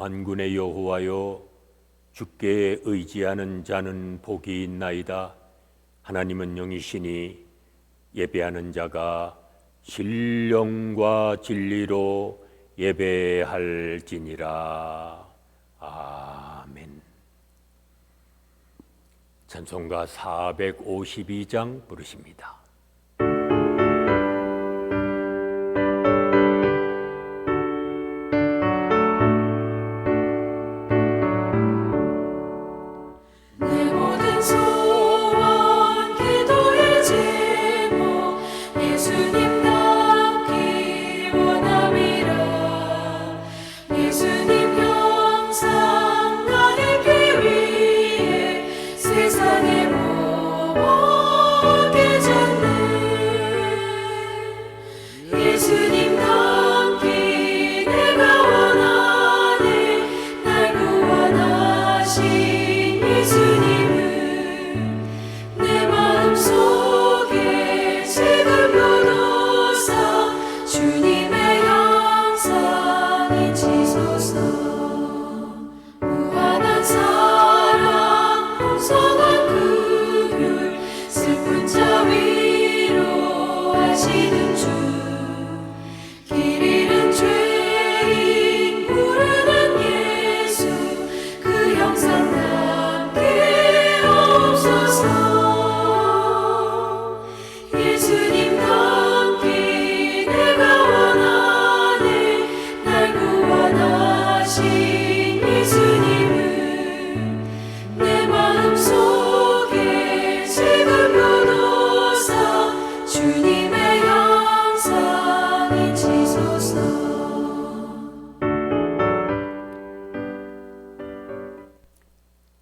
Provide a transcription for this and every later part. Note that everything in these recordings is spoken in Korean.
만군의 여호와여, 주께 의지하는 자는 복이 있나이다. 하나님은 영이시니 예배하는 자가 신령과 진리로 예배할지니라. 아멘. 찬송가 452장 부르십니다.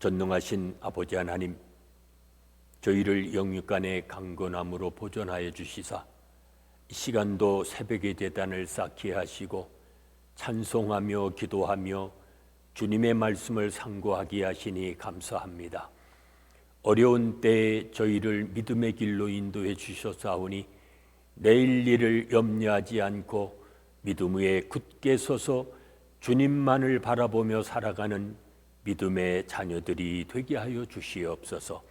전능하신 아버지 하나님, 저희를 영육간의 강건함으로 보존하여 주시사 이 시간도 새벽의 제단을 쌓게 하시고 찬송하며 기도하며 주님의 말씀을 상고하게 하시니 감사합니다. 어려운 때에 저희를 믿음의 길로 인도해 주셨사오니 내일 일을 염려하지 않고 믿음 위에 굳게 서서 주님만을 바라보며 살아가는 믿음의 자녀들이 되게 하여 주시옵소서.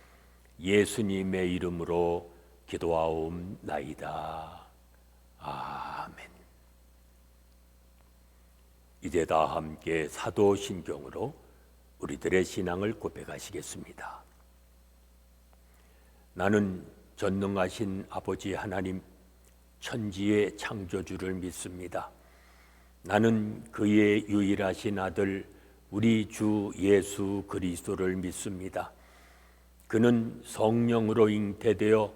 예수님의 이름으로 기도하옵나이다. 아멘. 이제 다 함께 사도신경으로 우리들의 신앙을 고백하시겠습니다. 나는 전능하신 아버지 하나님, 천지의 창조주를 믿습니다. 나는 그의 유일하신 아들 우리 주 예수 그리스도를 믿습니다. 그는 성령으로 잉태되어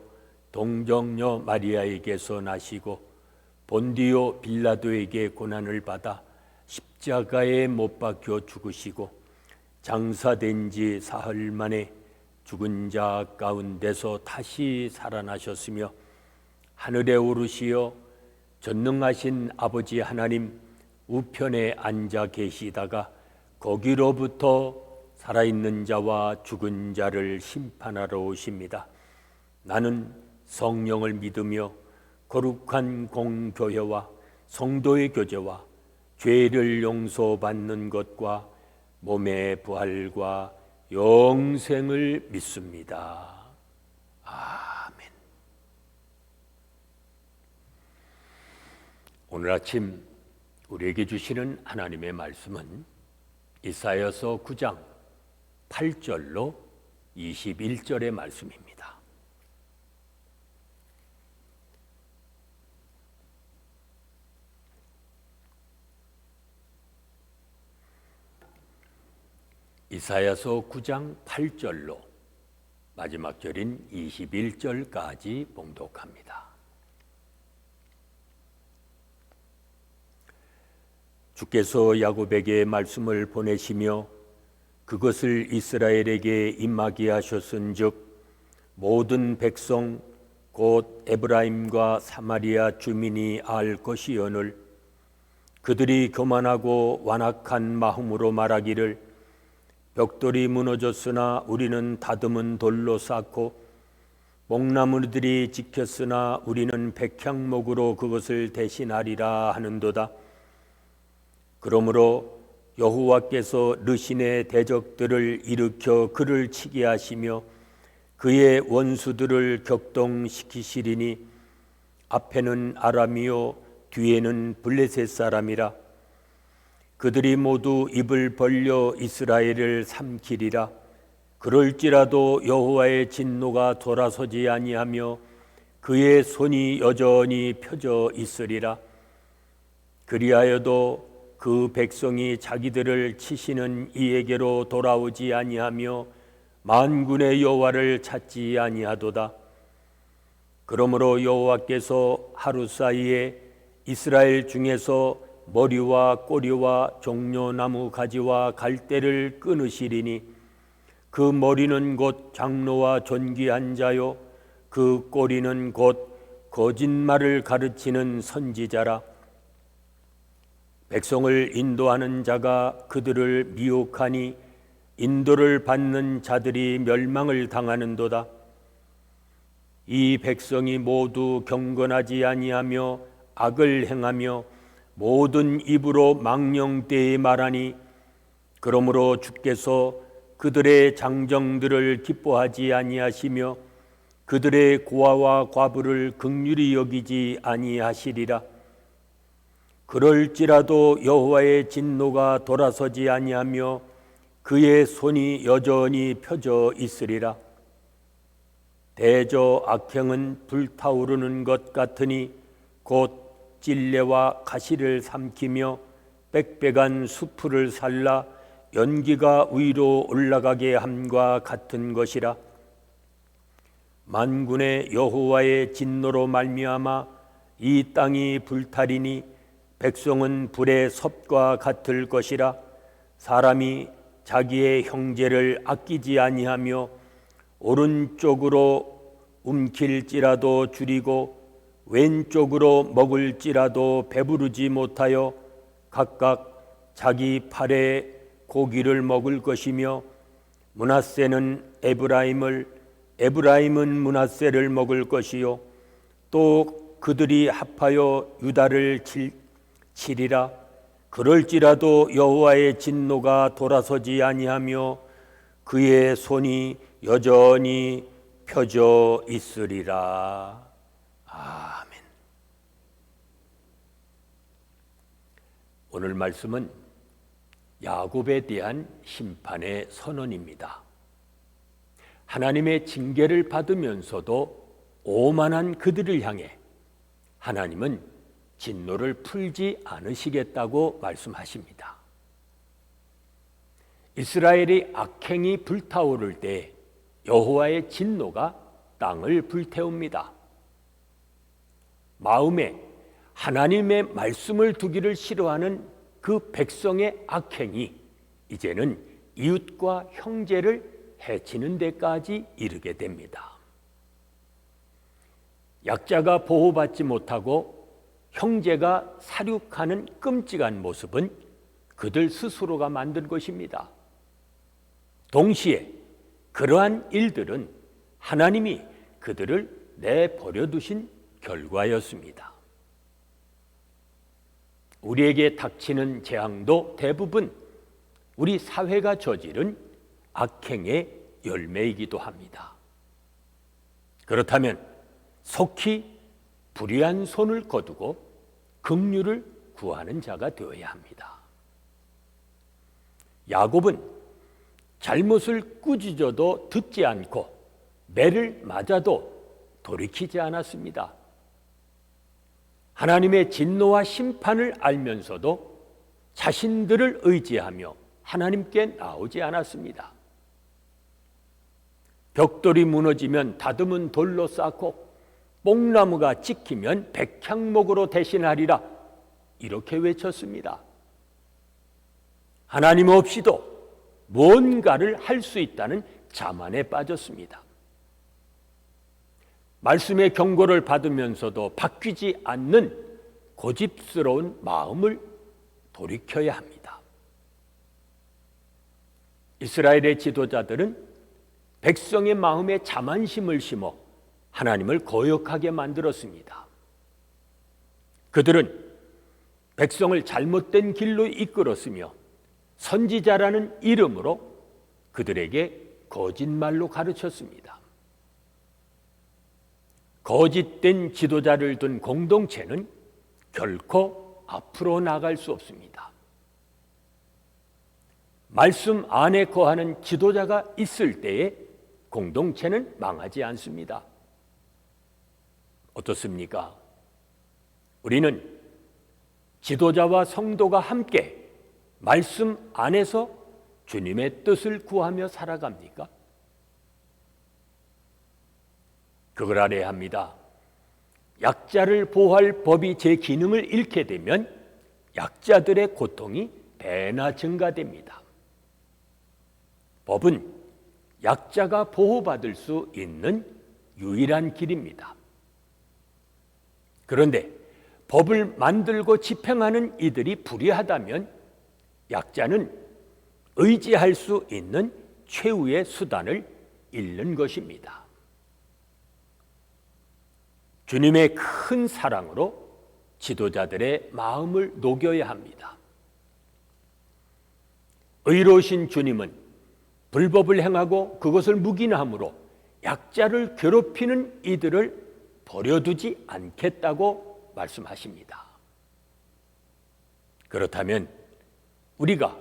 동정녀 마리아에게서 나시고 본디오 빌라도에게 고난을 받아 십자가에 못 박혀 죽으시고 장사된 지 사흘 만에 죽은 자 가운데서 다시 살아나셨으며 하늘에 오르시어 전능하신 아버지 하나님 우편에 앉아 계시다가 거기로부터 살아있는 자와 죽은 자를 심판하러 오십니다. 나는 성령을 믿으며 거룩한 공교회와 성도의 교제와 죄를 용서받는 것과 몸의 부활과 영생을 믿습니다. 아멘. 오늘 아침 우리에게 주시는 하나님의 말씀은 이사야서 9장 8절로 21절의 말씀입니다. 이사야서 9장 8절로 마지막 절인 21절까지 봉독합니다. 주께서 야곱에게 말씀을 보내시며 그것을 이스라엘에게 임하게 하셨은즉 모든 백성 곧 에브라임과 사마리아 주민이 알 것이오늘 그들이 교만하고 완악한 마음으로 말하기를 벽돌이 무너졌으나 우리는 다듬은 돌로 쌓고 뽕나무들이 지켰으나 우리는 백향목으로 그것을 대신하리라 하는도다. 그러므로 여호와께서 르신의 대적들을 일으켜 그를 치게 하시며 그의 원수들을 격동시키시리니 앞에는 아람이요 뒤에는 블레셋 사람이라. 그들이 모두 입을 벌려 이스라엘을 삼키리라. 그럴지라도 여호와의 진노가 돌아서지 아니하며 그의 손이 여전히 펴져 있으리라. 그리하여도 그 백성이 자기들을 치시는 이에게로 돌아오지 아니하며 만군의 여호와를 찾지 아니하도다. 그러므로 여호와께서 하루 사이에 이스라엘 중에서 머리와 꼬리와 종려나무 가지와 갈대를 끊으시리니 그 머리는 곧 장로와 존귀한 자요 그 꼬리는 곧 거짓말을 가르치는 선지자라. 백성을 인도하는 자가 그들을 미혹하니 인도를 받는 자들이 멸망을 당하는도다. 이 백성이 모두 경건하지 아니하며 악을 행하며 모든 입으로 망령되이 말하니 그러므로 주께서 그들의 장정들을 기뻐하지 아니하시며 그들의 고아와 과부를 긍휼히 여기지 아니하시리라. 그럴지라도 여호와의 진노가 돌아서지 아니하며 그의 손이 여전히 펴져 있으리라. 대저 악행은 불타오르는 것 같으니 곧 찔레와 가시를 삼키며 빽빽한 수풀을 살라 연기가 위로 올라가게 함과 같은 것이라. 만군의 여호와의 진노로 말미암아 이 땅이 불타리니 백성은 불의 섭과 같을 것이라. 사람이 자기의 형제를 아끼지 아니하며 오른쪽으로 움킬지라도 줄이고 왼쪽으로 먹을지라도 배부르지 못하여 각각 자기 팔에 고기를 먹을 것이며 므낫세는 에브라임을 에브라임은 므낫세를 먹을 것이요 또 그들이 합하여 유다를 치리라. 그럴지라도 여호와의 진노가 돌아서지 아니하며 그의 손이 여전히 펴져 있으리라. 아멘. 오늘 말씀은 야곱에 대한 심판의 선언입니다. 하나님의 징계를 받으면서도 오만한 그들을 향해 하나님은 진노를 풀지 않으시겠다고 말씀하십니다. 이스라엘의 악행이 불타오를 때 여호와의 진노가 땅을 불태웁니다. 마음에 하나님의 말씀을 두기를 싫어하는 그 백성의 악행이 이제는 이웃과 형제를 해치는 데까지 이르게 됩니다. 약자가 보호받지 못하고 형제가 사륙하는 끔찍한 모습은 그들 스스로가 만든 것입니다. 동시에 그러한 일들은 하나님이 그들을 내버려 두신 결과였습니다. 우리에게 닥치는 재앙도 대부분 우리 사회가 저지른 악행의 열매이기도 합니다. 그렇다면 속히 불의한 손을 거두고 긍휼을 구하는 자가 되어야 합니다. 야곱은 잘못을 꾸짖어도 듣지 않고 매를 맞아도 돌이키지 않았습니다. 하나님의 진노와 심판을 알면서도 자신들을 의지하며 하나님께 나오지 않았습니다. 벽돌이 무너지면 다듬은 돌로 쌓고 뽕나무가 찍히면 백향목으로 대신하리라 이렇게 외쳤습니다. 하나님 없이도 무언가를 할 수 있다는 자만에 빠졌습니다. 말씀의 경고를 받으면서도 바뀌지 않는 고집스러운 마음을 돌이켜야 합니다. 이스라엘의 지도자들은 백성의 마음에 자만심을 심어 하나님을 거역하게 만들었습니다. 그들은 백성을 잘못된 길로 이끌었으며 선지자라는 이름으로 그들에게 거짓말로 가르쳤습니다. 거짓된 지도자를 둔 공동체는 결코 앞으로 나갈 수 없습니다. 말씀 안에 거하는 지도자가 있을 때에 공동체는 망하지 않습니다. 어떻습니까? 우리는 지도자와 성도가 함께 말씀 안에서 주님의 뜻을 구하며 살아갑니까? 그걸 알아야 합니다. 약자를 보호할 법이 제 기능을 잃게 되면 약자들의 고통이 배나 증가됩니다. 법은 약자가 보호받을 수 있는 유일한 길입니다. 그런데 법을 만들고 집행하는 이들이 불의하다면 약자는 의지할 수 있는 최후의 수단을 잃는 것입니다. 주님의 큰 사랑으로 지도자들의 마음을 녹여야 합니다. 의로우신 주님은 불법을 행하고 그것을 묵인함으로 약자를 괴롭히는 이들을 버려두지 않겠다고 말씀하십니다. 그렇다면 우리가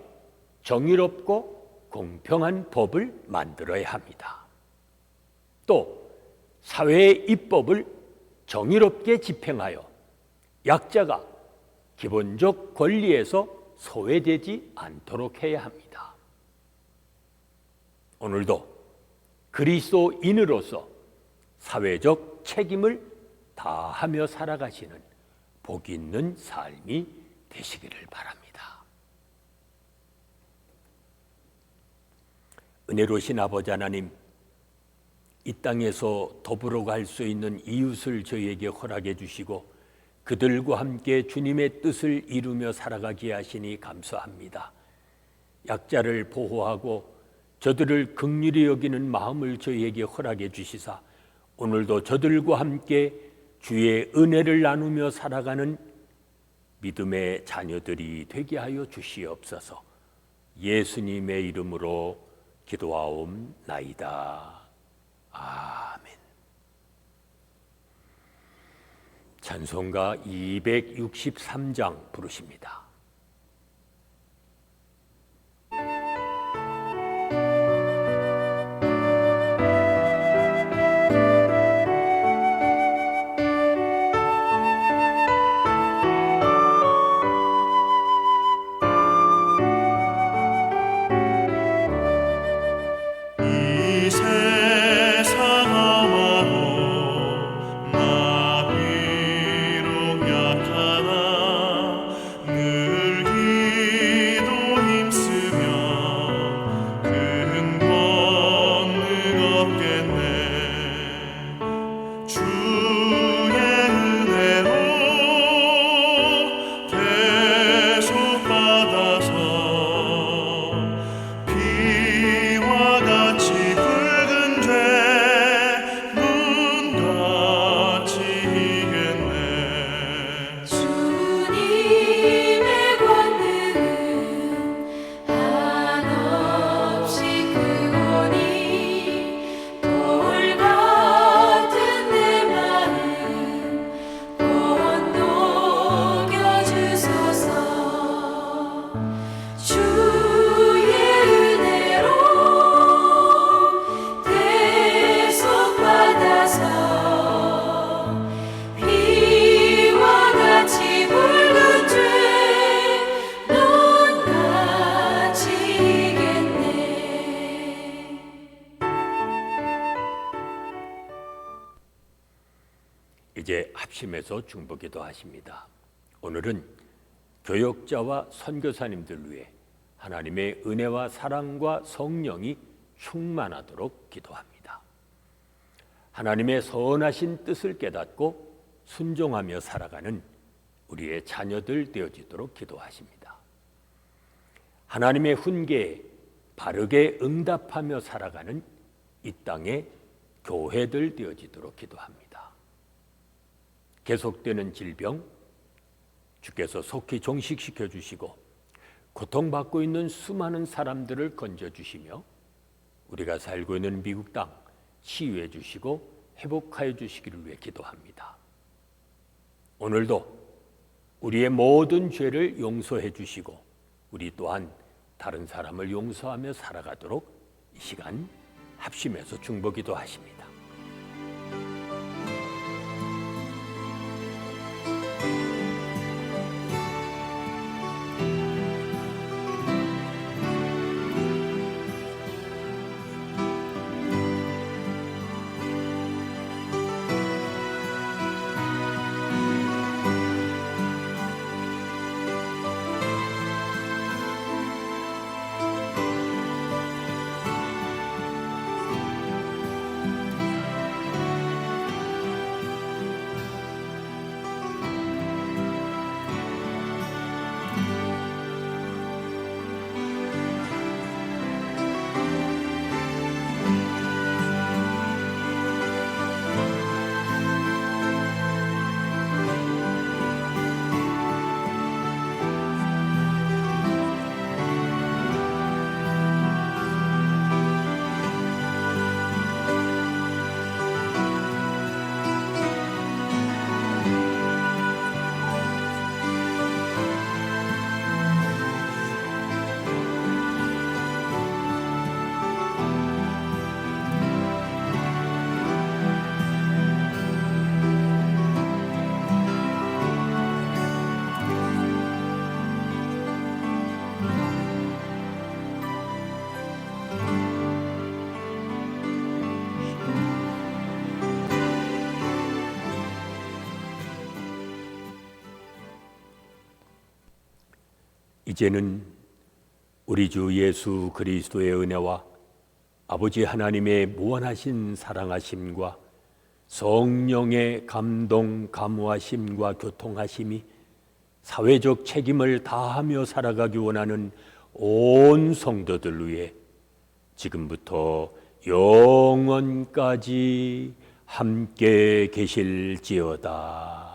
정의롭고 공평한 법을 만들어야 합니다. 또 사회의 입법을 정의롭게 집행하여 약자가 기본적 권리에서 소외되지 않도록 해야 합니다. 오늘도 그리스도인으로서 사회적 책임을 다하며 살아가시는 복 있는 삶이 되시기를 바랍니다. 은혜로우신 아버지 하나님, 이 땅에서 더불어 갈 수 있는 이웃을 저희에게 허락해 주시고 그들과 함께 주님의 뜻을 이루며 살아가게 하시니 감사합니다. 약자를 보호하고 저들을 긍휼히 여기는 마음을 저희에게 허락해 주시사 오늘도 저들과 함께 주의 은혜를 나누며 살아가는 믿음의 자녀들이 되게 하여 주시옵소서. 예수님의 이름으로 기도하옵나이다. 아멘. 찬송가 263장 부르십니다. 이제 합심해서 중보기도 하십니다. 오늘은 교역자와 선교사님들 위해 하나님의 은혜와 사랑과 성령이 충만하도록 기도합니다. 하나님의 선하신 뜻을 깨닫고 순종하며 살아가는 우리의 자녀들 되어지도록 기도하십니다. 하나님의 훈계에 바르게 응답하며 살아가는 이 땅의 교회들 되어지도록 기도합니다. 계속되는 질병 주께서 속히 종식시켜 주시고 고통받고 있는 수많은 사람들을 건져주시며 우리가 살고 있는 미국 땅 치유해 주시고 회복하여 주시기를 위해 기도합니다. 오늘도 우리의 모든 죄를 용서해 주시고 우리 또한 다른 사람을 용서하며 살아가도록 이 시간 합심해서 중보기도 하십니다. 이제는 우리 주 예수 그리스도의 은혜와 아버지 하나님의 무한하신 사랑하심과 성령의 감동, 감화심과 교통하심이 사회적 책임을 다하며 살아가기 원하는 온 성도들 위해 지금부터 영원까지 함께 계실지어다.